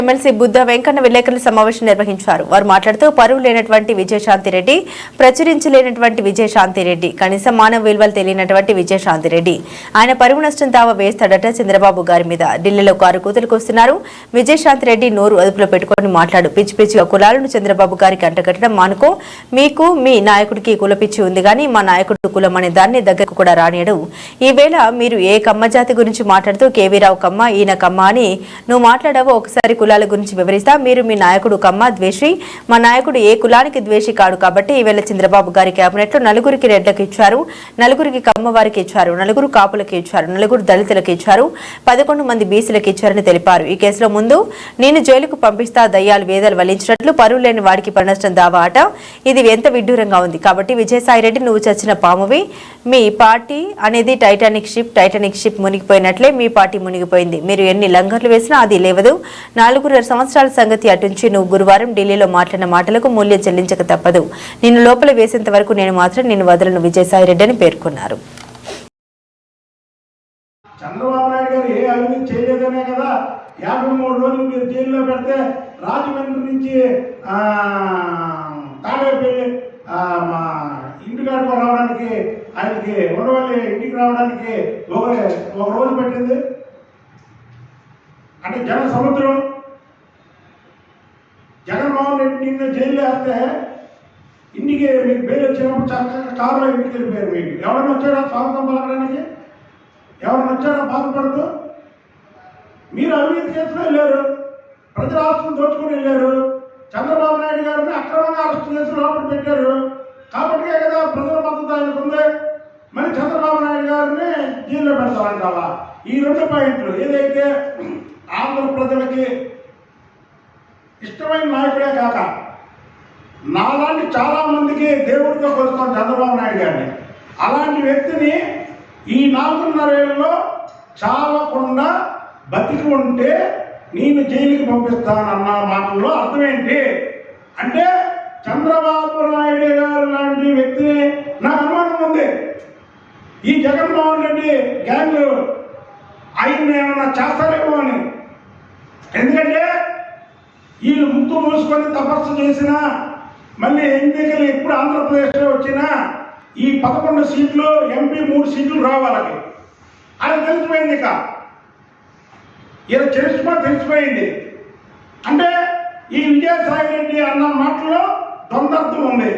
MLC Buddha Venkanna విలేకరుల సమావేశం నిర్వహించారు. వారు మాట్లాడుతూ పరువు లేనటువంటి విజయశాంతిరెడ్డి, ప్రచురించలేనటువంటి విజయశాంతిరెడ్డి, కనీసం మానవ విలువలు తెలియనటువంటి విజయశాంతిరెడ్డి ఆయన పరువు నష్టం దావా వేస్తాడట చంద్రబాబు గారి మీద. ఢిల్లీలో కారు కూతులకు వస్తున్నారు. విజయశాంతిరెడ్డి నోరు అదుపులో పెట్టుకుని మాట్లాడు. పిచ్చి పిచ్చిగా కులాలను చంద్రబాబు గారికి అంటగట్టడం మానుకో. మీకు మీ నాయకుడికి కులపిచ్చి ఉంది కానీ మా నాయకుడు కులం అనే దాన్ని దగ్గరకు కూడా రానియడు. ఈవేళ మీరు ఏ కమ్మ జాతి గురించి మాట్లాడుతూ కేవీ రావు కమ్మ, ఈయన కమ్మ అని నువ్వు మాట్లాడావో ఒకసారి కులాల గురించి వివరిస్తా. మీరు మీ నాయకుడు కమ్మ ద్వేషి, మా నాయకుడు ఏ కులానికి ద్వేషి కాడు. కాబట్టి ఈవేళ చంద్రబాబు గారి కేబినెట్ లో నలుగురికి రెడ్లకు ఇచ్చారు, నలుగురికి కమ్మ వారికి ఇచ్చారు, నలుగురు కాపులకు ఇచ్చారు, నలుగురు దళితులకు ఇచ్చారు, 11 మంది బీసీలకు ఇచ్చారని తెలిపారు. ఈ కేసులో ముందు నేను జైలుకు పంపిస్తా దయ్యాలు వేదాలు వలించినట్లు పరువు లేని వాడికి పనష్టం దావా ఆట. ఇది ఎంత విడ్డూరంగా ఉంది. కాబట్టి విజయసాయిరెడ్డి నువ్వు చచ్చిన పామువి. మీ పార్టీ అనేది టైటానిక్ షిప్ మునిగిపోయినట్లే మీ పార్టీ మునిగిపోయింది. మీరు ఎన్ని లంగర్లు వేసినా అది లేవదు. 4 సంవత్సరాల సంగతి అటుంచి నువ్వు గురువారం ఢిల్లీలో మాట్లాడిన మాటలకు మూల్యం చెల్లించక తప్పదు. నిన్ను లోపల వేసేంత వరకు నేను మాత్రం నిన్ను వదలను విజయసాయిరెడ్డి అని పేర్కొన్నారు. చంద్రబాబు నాయుడు గారు ఏ అవినీతి చేయలేదనే కదా 53 రోజులు మీరు జైల్లో పెడితే రాజమండ్రి నుంచి తాడేపల్లి ఇంటికాడికి రావడానికి, ఆయనకి ఉండవల్లి ఇంటికి రావడానికి ఒక రోజు పెట్టింది. అంటే జన సముద్రం. జగన్మోహన్ రెడ్డి నిన్న జైల్లో వేస్తే ఇంటికి మీకు బెయిల్ వచ్చినప్పుడు చక్కగా కారులో ఇంటికి వెళ్ళిపోయారు. మీకు ఎవరైనా వచ్చాడా స్వాగతం పలకడానికి? ఎవరైనా వచ్చాడా బాధపడుతూ? మీరు అవినీతి కేసులో వెళ్ళారు, ప్రజల ఆస్తులు దోచుకుని వెళ్ళారు, చంద్రబాబు నాయుడు గారిని అక్రమంగా అరెస్ట్ చేసి లోపల పెట్టారు. కాబట్టే కదా ప్రజల మద్దతు ఆయనకు ఉంది. మరి చంద్రబాబు నాయుడు గారిని జైల్లో పెడతామంటావా? ఈ 2 పాయింట్లు ఏదైతే ఆంధ్ర ప్రజలకి ఇష్టమైన నాయకుడే కాక నాలాంటి చాలా మందికి దేవుడితో కొలుస్తాం చంద్రబాబు నాయుడు గారిని. అలాంటి వ్యక్తిని ఈ 4.5 ఏళ్ళలో చావకుండా బతికి ఉంటే నేను జైలుకి పంపిస్తానన్న మాటల్లో అర్థం ఏంటి అంటే, చంద్రబాబు నాయుడు గారు లాంటి వ్యక్తిని నాకు అనుమానం ఉంది. ఈ జగన్మోహన్ రెడ్డి గ్యాంగ్ ఆయన్ని ఏమన్నా చేస్తారేమో అని. ఎందుకంటే వీళ్ళు ముక్కు మూసుకొని తపస్సు చేసినా, మళ్ళీ ఎన్నికలు ఎప్పుడు ఆంధ్రప్రదేశ్లో వచ్చినా ఈ 11 సీట్లు ఎంపీ 3 సీట్లు రావాలి అని తెలిసిపోయింది. ఇక ఇలా తెలిసిపోయింది. అంటే ఈ విజయసాయి రెడ్డి అన్న మాటలో ద్వంద్వార్థం ఉంది.